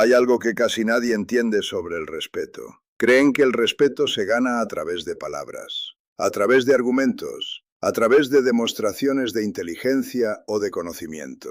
Hay algo que casi nadie entiende sobre el respeto. Creen que el respeto se gana a través de palabras, a través de argumentos, a través de demostraciones de inteligencia o de conocimiento.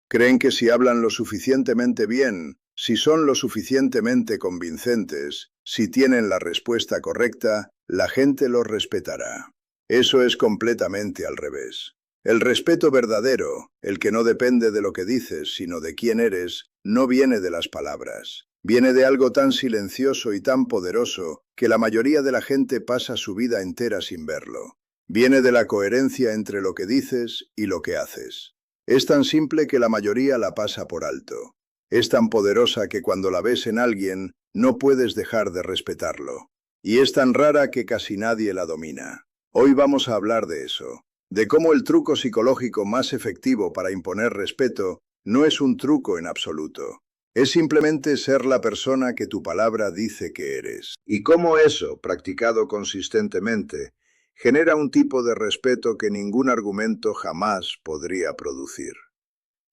Creen que si hablan lo suficientemente bien, si son lo suficientemente convincentes, si tienen la respuesta correcta, la gente los respetará. Eso es completamente al revés. El respeto verdadero, el que no depende de lo que dices, sino de quién eres, no viene de las palabras. Viene de algo tan silencioso y tan poderoso que la mayoría de la gente pasa su vida entera sin verlo. Viene de la coherencia entre lo que dices y lo que haces. Es tan simple que la mayoría la pasa por alto. Es tan poderosa que cuando la ves en alguien, no puedes dejar de respetarlo. Y es tan rara que casi nadie la domina. Hoy vamos a hablar de eso. De cómo el truco psicológico más efectivo para imponer respeto no es un truco en absoluto. Es simplemente ser la persona que tu palabra dice que eres. Y cómo eso, practicado consistentemente, genera un tipo de respeto que ningún argumento jamás podría producir.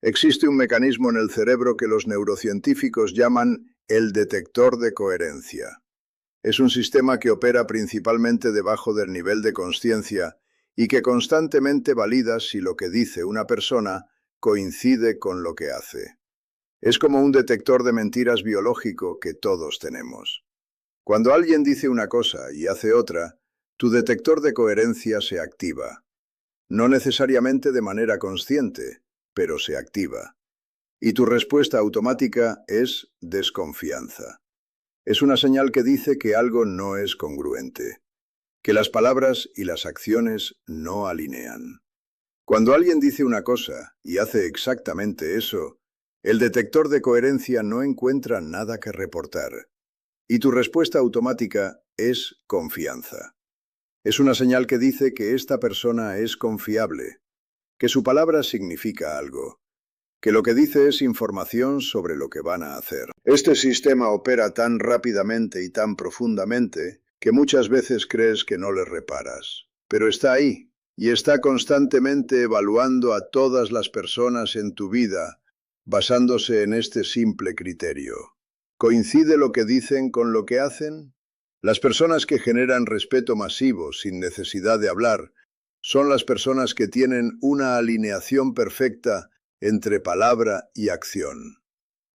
Existe un mecanismo en el cerebro que los neurocientíficos llaman el detector de coherencia. Es un sistema que opera principalmente debajo del nivel de consciencia y que constantemente valida si lo que dice una persona coincide con lo que hace. Es como un detector de mentiras biológico que todos tenemos. Cuando alguien dice una cosa y hace otra, tu detector de coherencia se activa. No necesariamente de manera consciente, pero se activa. Y tu respuesta automática es desconfianza. Es una señal que dice que algo no es congruente, que las palabras y las acciones no alinean. Cuando alguien dice una cosa y hace exactamente eso, el detector de coherencia no encuentra nada que reportar. Y tu respuesta automática es confianza. Es una señal que dice que esta persona es confiable, que su palabra significa algo, que lo que dice es información sobre lo que van a hacer. Este sistema opera tan rápidamente y tan profundamente que muchas veces crees que no le reparas. Pero está ahí, y está constantemente evaluando a todas las personas en tu vida, basándose en este simple criterio. ¿Coincide lo que dicen con lo que hacen? Las personas que generan respeto masivo sin necesidad de hablar son las personas que tienen una alineación perfecta entre palabra y acción.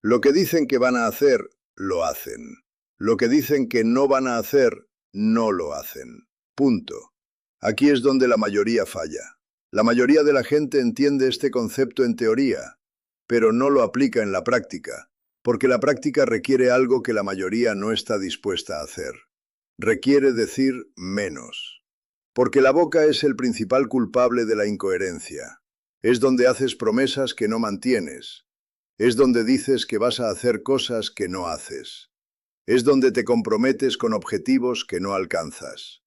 Lo que dicen que van a hacer, lo hacen. Lo que dicen que no van a hacer, no lo hacen. Punto. Aquí es donde la mayoría falla. La mayoría de la gente entiende este concepto en teoría, pero no lo aplica en la práctica, porque la práctica requiere algo que la mayoría no está dispuesta a hacer. Requiere decir menos. Porque la boca es el principal culpable de la incoherencia. Es donde haces promesas que no mantienes. Es donde dices que vas a hacer cosas que no haces. Es donde te comprometes con objetivos que no alcanzas.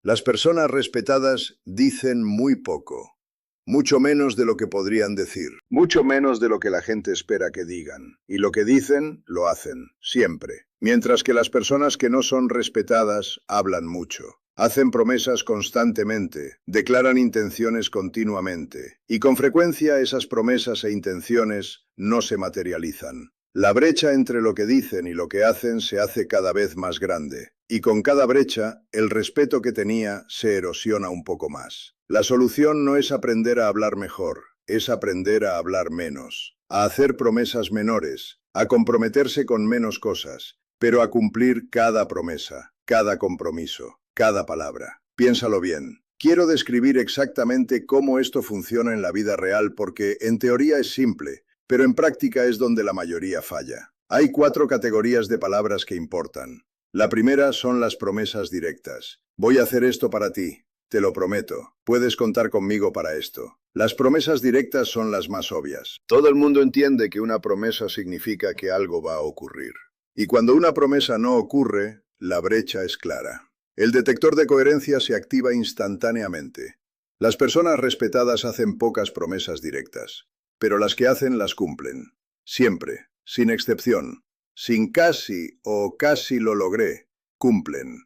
Las personas respetadas dicen muy poco. Mucho menos de lo que podrían decir. Mucho menos de lo que la gente espera que digan. Y lo que dicen, lo hacen. Siempre. Mientras que las personas que no son respetadas hablan mucho. Hacen promesas constantemente, declaran intenciones continuamente, y con frecuencia esas promesas e intenciones no se materializan. La brecha entre lo que dicen y lo que hacen se hace cada vez más grande, y con cada brecha, el respeto que tenía se erosiona un poco más. La solución no es aprender a hablar mejor, es aprender a hablar menos, a hacer promesas menores, a comprometerse con menos cosas, pero a cumplir cada promesa, cada compromiso. Cada palabra. Piénsalo bien. Quiero describir exactamente cómo esto funciona en la vida real porque en teoría es simple, pero en práctica es donde la mayoría falla. Hay 4 categorías de palabras que importan. La primera son las promesas directas. Voy a hacer esto para ti. Te lo prometo. Puedes contar conmigo para esto. Las promesas directas son las más obvias. Todo el mundo entiende que una promesa significa que algo va a ocurrir. Y cuando una promesa no ocurre, la brecha es clara. El detector de coherencia se activa instantáneamente. Las personas respetadas hacen pocas promesas directas, pero las que hacen las cumplen. Siempre, sin excepción. Sin casi o casi lo logré, cumplen.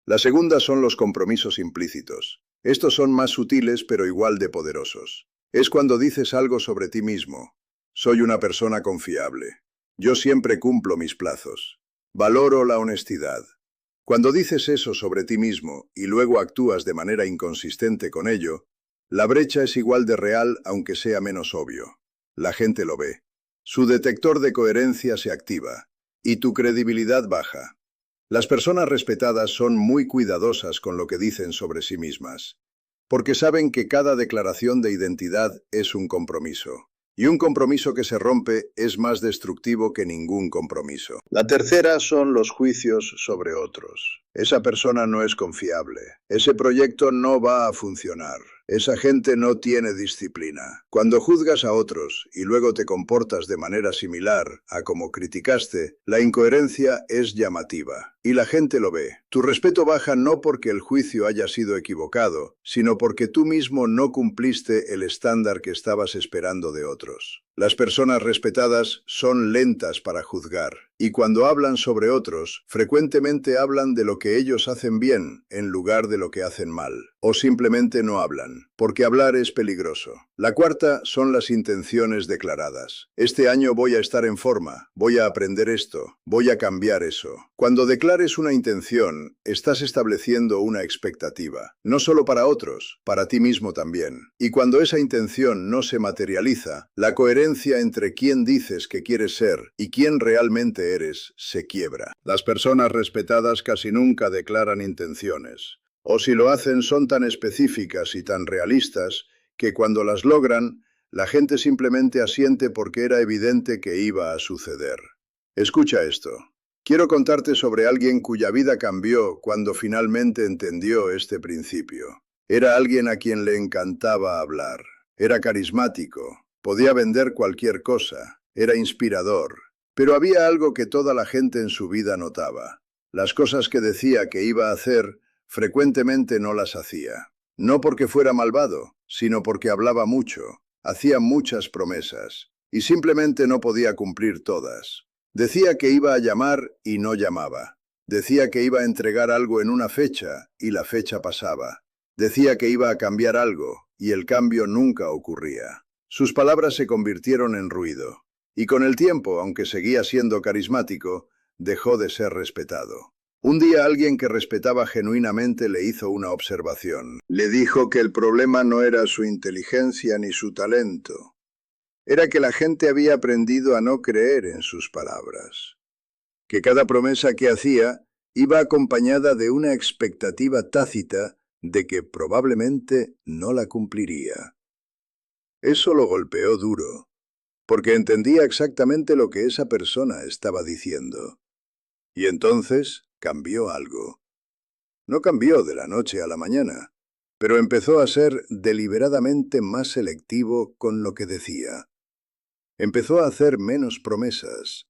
La segunda son los compromisos implícitos. Estos son más sutiles pero igual de poderosos. Es cuando dices algo sobre ti mismo. Soy una persona confiable. Yo siempre cumplo mis plazos. Valoro la honestidad. Cuando dices eso sobre ti mismo y luego actúas de manera inconsistente con ello, la brecha es igual de real aunque sea menos obvio. La gente lo ve. Su detector de coherencia se activa y tu credibilidad baja. Las personas respetadas son muy cuidadosas con lo que dicen sobre sí mismas, porque saben que cada declaración de identidad es un compromiso. Y un compromiso que se rompe es más destructivo que ningún compromiso. La tercera son los juicios sobre otros. Esa persona no es confiable. Ese proyecto no va a funcionar. Esa gente no tiene disciplina. Cuando juzgas a otros y luego te comportas de manera similar a como criticaste, la incoherencia es llamativa. Y la gente lo ve. Tu respeto baja no porque el juicio haya sido equivocado, sino porque tú mismo no cumpliste el estándar que estabas esperando de otros. Las personas respetadas son lentas para juzgar, y cuando hablan sobre otros, frecuentemente hablan de lo que ellos hacen bien, en lugar de lo que hacen mal. O simplemente no hablan, porque hablar es peligroso. La cuarta son las intenciones declaradas. Este año voy a estar en forma, voy a aprender esto, voy a cambiar eso. Cuando declares una intención, estás estableciendo una expectativa, no solo para otros, para ti mismo también. Y cuando esa intención no se materializa, la coherencia entre quién dices que quieres ser y quién realmente eres se quiebra. Las personas respetadas casi nunca declaran intenciones. O si lo hacen son tan específicas y tan realistas que cuando las logran, la gente simplemente asiente porque era evidente que iba a suceder. Escucha esto. Quiero contarte sobre alguien cuya vida cambió cuando finalmente entendió este principio. Era alguien a quien le encantaba hablar. Era carismático, podía vender cualquier cosa, era inspirador. Pero había algo que toda la gente en su vida notaba. Las cosas que decía que iba a hacer, frecuentemente no las hacía. No porque fuera malvado, sino porque hablaba mucho, hacía muchas promesas, y simplemente no podía cumplir todas. Decía que iba a llamar y no llamaba. Decía que iba a entregar algo en una fecha y la fecha pasaba. Decía que iba a cambiar algo y el cambio nunca ocurría. Sus palabras se convirtieron en ruido. Y con el tiempo, aunque seguía siendo carismático, dejó de ser respetado. Un día alguien que respetaba genuinamente le hizo una observación. Le dijo que el problema no era su inteligencia ni su talento. Era que la gente había aprendido a no creer en sus palabras. Que cada promesa que hacía iba acompañada de una expectativa tácita de que probablemente no la cumpliría. Eso lo golpeó duro, porque entendía exactamente lo que esa persona estaba diciendo. Y entonces cambió algo. No cambió de la noche a la mañana, pero empezó a ser deliberadamente más selectivo con lo que decía. Empezó a hacer menos promesas.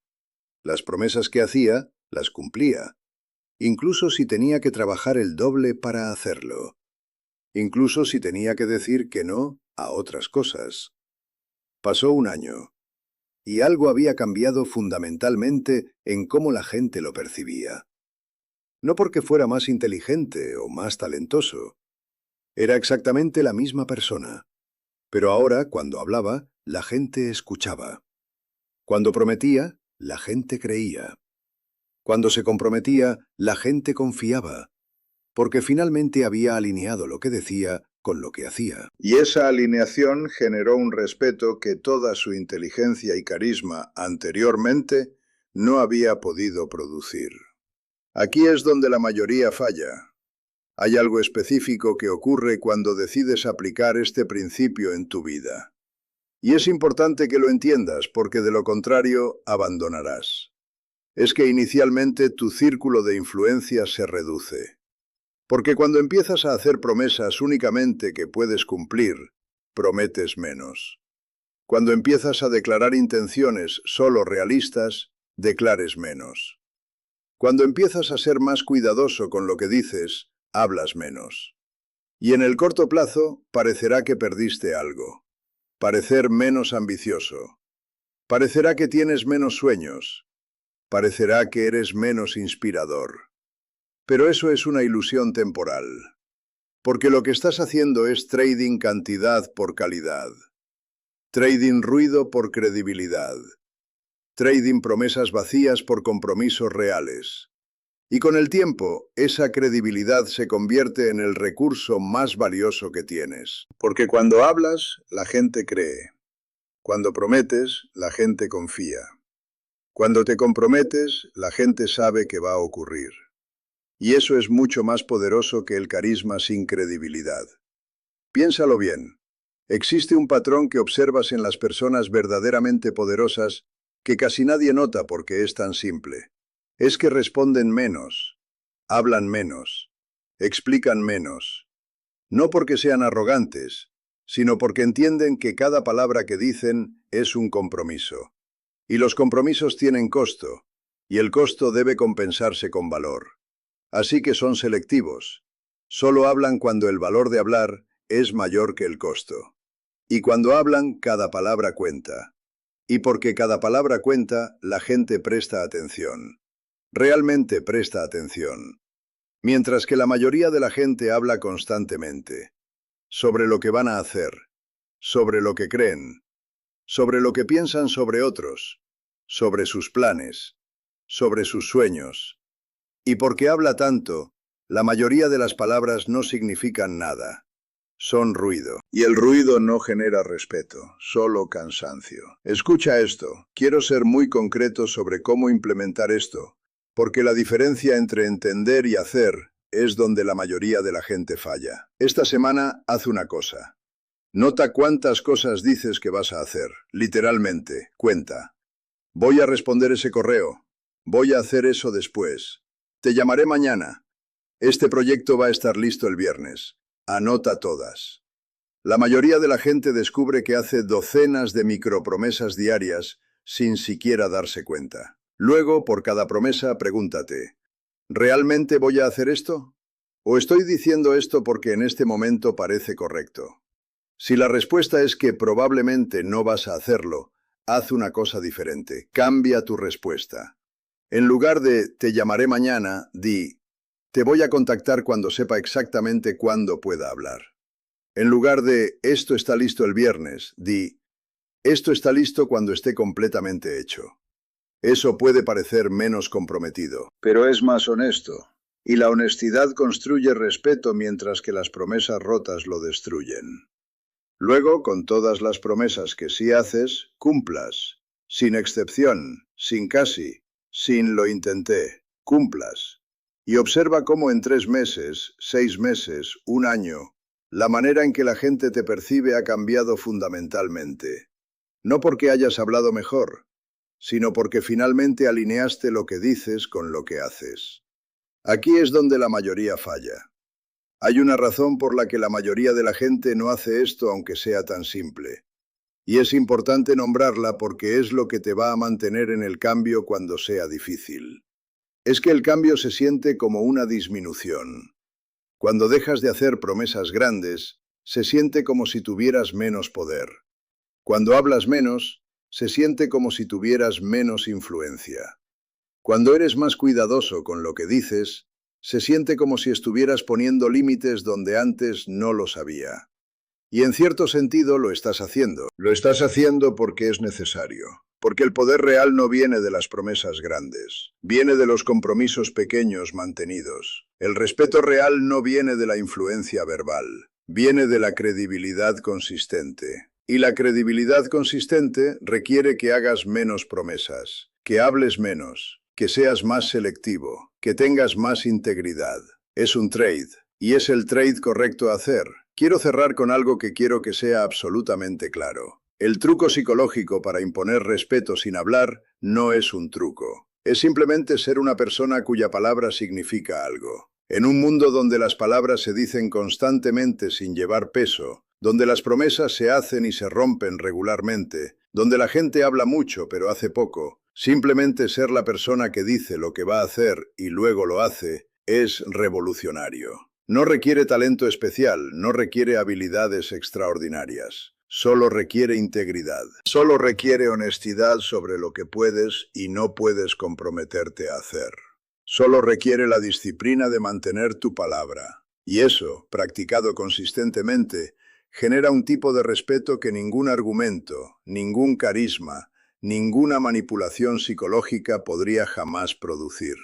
Las promesas que hacía, las cumplía, incluso si tenía que trabajar el doble para hacerlo. Incluso si tenía que decir que no a otras cosas. Pasó un año, y algo había cambiado fundamentalmente en cómo la gente lo percibía. No porque fuera más inteligente o más talentoso. Era exactamente la misma persona. Pero ahora, cuando hablaba, la gente escuchaba. Cuando prometía, la gente creía. Cuando se comprometía, la gente confiaba, porque finalmente había alineado lo que decía con lo que hacía. Y esa alineación generó un respeto que toda su inteligencia y carisma anteriormente no había podido producir. Aquí es donde la mayoría falla. Hay algo específico que ocurre cuando decides aplicar este principio en tu vida. Y es importante que lo entiendas porque de lo contrario abandonarás. Es que inicialmente tu círculo de influencia se reduce. Porque cuando empiezas a hacer promesas únicamente que puedes cumplir, prometes menos. Cuando empiezas a declarar intenciones solo realistas, declares menos. Cuando empiezas a ser más cuidadoso con lo que dices, hablas menos. Y en el corto plazo, parecerá que perdiste algo. Parecer menos ambicioso. Parecerá que tienes menos sueños. Parecerá que eres menos inspirador. Pero eso es una ilusión temporal. Porque lo que estás haciendo es trading cantidad por calidad. Trading ruido por credibilidad. Trading promesas vacías por compromisos reales. Y con el tiempo, esa credibilidad se convierte en el recurso más valioso que tienes. Porque cuando hablas, la gente cree. Cuando prometes, la gente confía. Cuando te comprometes, la gente sabe que va a ocurrir. Y eso es mucho más poderoso que el carisma sin credibilidad. Piénsalo bien. Existe un patrón que observas en las personas verdaderamente poderosas que casi nadie nota porque es tan simple. Es que responden menos, hablan menos, explican menos. No porque sean arrogantes, sino porque entienden que cada palabra que dicen es un compromiso. Y los compromisos tienen costo, y el costo debe compensarse con valor. Así que son selectivos. Solo hablan cuando el valor de hablar es mayor que el costo. Y cuando hablan, cada palabra cuenta. Y porque cada palabra cuenta, la gente presta atención. Realmente presta atención. Mientras que la mayoría de la gente habla constantemente. Sobre lo que van a hacer. Sobre lo que creen. Sobre lo que piensan sobre otros. Sobre sus planes. Sobre sus sueños. Y porque habla tanto, la mayoría de las palabras no significan nada. Son ruido. Y el ruido no genera respeto, solo cansancio. Escucha esto. Quiero ser muy concreto sobre cómo implementar esto, porque la diferencia entre entender y hacer es donde la mayoría de la gente falla. Esta semana, haz una cosa. Nota cuántas cosas dices que vas a hacer. Literalmente, cuenta. Voy a responder ese correo. Voy a hacer eso después. Te llamaré mañana. Este proyecto va a estar listo el viernes. Anota todas. La mayoría de la gente descubre que hace docenas de micropromesas diarias sin siquiera darse cuenta. Luego, por cada promesa, pregúntate, ¿realmente voy a hacer esto? ¿O estoy diciendo esto porque en este momento parece correcto? Si la respuesta es que probablemente no vas a hacerlo, haz una cosa diferente. Cambia tu respuesta. En lugar de «te llamaré mañana», di «te voy a contactar cuando sepa exactamente cuándo pueda hablar». En lugar de «esto está listo el viernes», di «esto está listo cuando esté completamente hecho». Eso puede parecer menos comprometido, pero es más honesto. Y la honestidad construye respeto mientras que las promesas rotas lo destruyen. Luego, con todas las promesas que sí haces, cumplas. Sin excepción, sin casi, sin lo intenté, cumplas. Y observa cómo en 3 meses, 6 meses, 1 año, la manera en que la gente te percibe ha cambiado fundamentalmente. No porque hayas hablado mejor, sino porque finalmente alineaste lo que dices con lo que haces. Aquí es donde la mayoría falla. Hay una razón por la que la mayoría de la gente no hace esto aunque sea tan simple. Y es importante nombrarla porque es lo que te va a mantener en el cambio cuando sea difícil. Es que el cambio se siente como una disminución. Cuando dejas de hacer promesas grandes, se siente como si tuvieras menos poder. Cuando hablas menos, se siente como si tuvieras menos influencia. Cuando eres más cuidadoso con lo que dices, se siente como si estuvieras poniendo límites donde antes no los había. Y en cierto sentido lo estás haciendo. Lo estás haciendo porque es necesario. Porque el poder real no viene de las promesas grandes. Viene de los compromisos pequeños mantenidos. El respeto real no viene de la influencia verbal. Viene de la credibilidad consistente. Y la credibilidad consistente requiere que hagas menos promesas, que hables menos, que seas más selectivo, que tengas más integridad. Es un trade, y es el trade correcto a hacer. Quiero cerrar con algo que quiero que sea absolutamente claro. El truco psicológico para imponer respeto sin hablar no es un truco. Es simplemente ser una persona cuya palabra significa algo. En un mundo donde las palabras se dicen constantemente sin llevar peso, donde las promesas se hacen y se rompen regularmente, donde la gente habla mucho pero hace poco, simplemente ser la persona que dice lo que va a hacer y luego lo hace, es revolucionario. No requiere talento especial, no requiere habilidades extraordinarias. Solo requiere integridad. Solo requiere honestidad sobre lo que puedes y no puedes comprometerte a hacer. Solo requiere la disciplina de mantener tu palabra. Y eso, practicado consistentemente, genera un tipo de respeto que ningún argumento, ningún carisma, ninguna manipulación psicológica podría jamás producir.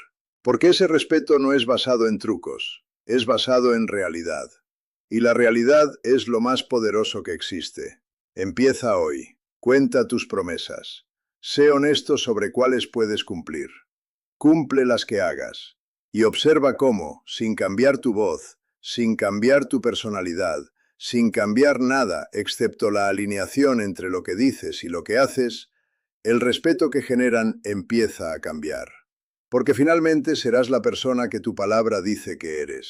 Porque ese respeto no es basado en trucos, es basado en realidad. Y la realidad es lo más poderoso que existe. Empieza hoy. Cuenta tus promesas. Sé honesto sobre cuáles puedes cumplir. Cumple las que hagas. Y observa cómo, sin cambiar tu voz, sin cambiar tu personalidad, sin cambiar nada excepto la alineación entre lo que dices y lo que haces, el respeto que generan empieza a cambiar. Porque finalmente serás la persona que tu palabra dice que eres.